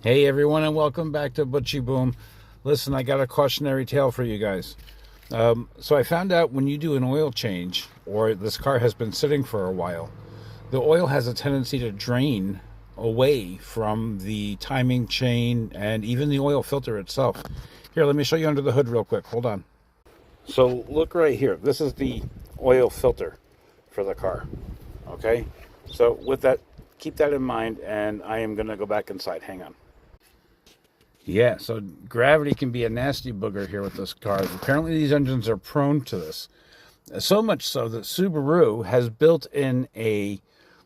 Hey everyone, and welcome back to Butchie Boom. Listen, I got a cautionary tale for you guys. So I found out when you do an oil change, or this car has been sitting for a while, the oil has a tendency to drain away from the timing chain and even the oil filter itself. Here, let me show you under the hood real quick. Hold on. So look right here. This is the oil filter for the car. Okay? So with that, keep that in mind, and I am going to go back inside. Hang on. Yeah, so gravity can be a nasty booger here with this car. Apparently these engines are prone to this. So much so that Subaru has built in a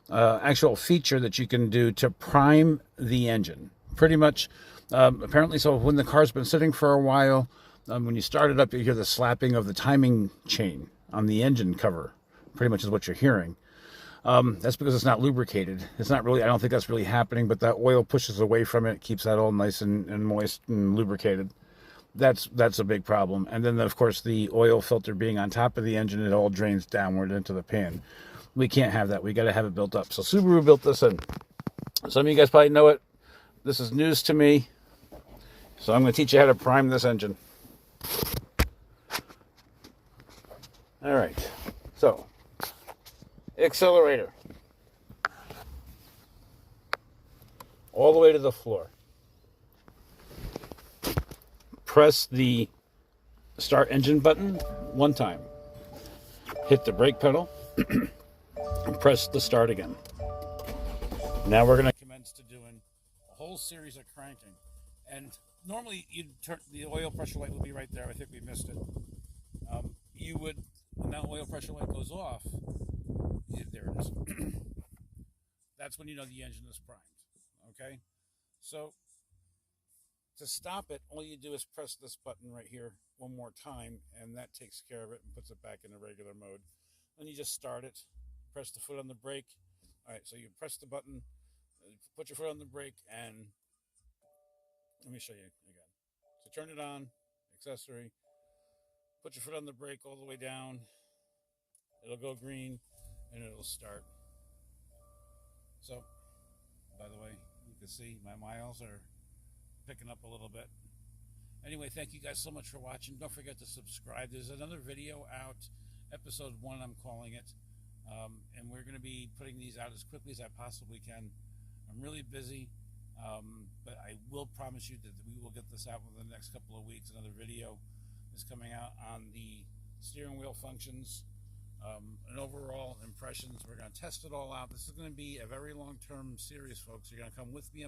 actual feature that you can do to prime the engine. Pretty much, apparently, so when the car's been sitting for a while, when you start it up, you hear the slapping of the timing chain on the engine cover. Pretty much is what you're hearing. That's because it's not lubricated. It's not really, I don't think that's really happening, but that oil pushes away from it, keeps that all nice and moist and lubricated. That's a big problem. And then, of course, the oil filter being on top of the engine, it all drains downward into the pan. We can't have that. We got to have it built up. So Subaru built this in. Some of you guys probably know it. This is news to me. So I'm going to teach you how to prime this engine. All right. So, accelerator. All the way to the floor. Press the start engine button one time. Hit the brake pedal. And press the start again. Now we're going to commence to doing a whole series of cranking. And normally you'd turn the oil pressure light would be right there. I think we missed it. You would, when that oil pressure light goes off, there it is. That's when you know the engine is primed. Okay? So to stop it, all you do is press this button right here one more time, and that takes care of it and puts it back in the regular mode. Then you just start it, press the foot on the brake. All right, so you press the button, put your foot on the brake, and let me show you again. So turn it on, accessory, put your foot on the brake all the way down. It'll go green, and it'll start. So, by the way, you can see my miles are picking up a little bit. Anyway, thank you guys so much for watching. Don't forget to subscribe. There's another video out, episode 1 I'm calling it, and we're going to be putting these out as quickly as I possibly can. I'm really busy, but I will promise you that we will get this out within the next couple of weeks. Another video is coming out on the steering wheel functions, and overall impressions. We're going to test it all out. This is going to be a very long-term series, folks. You're going to come with me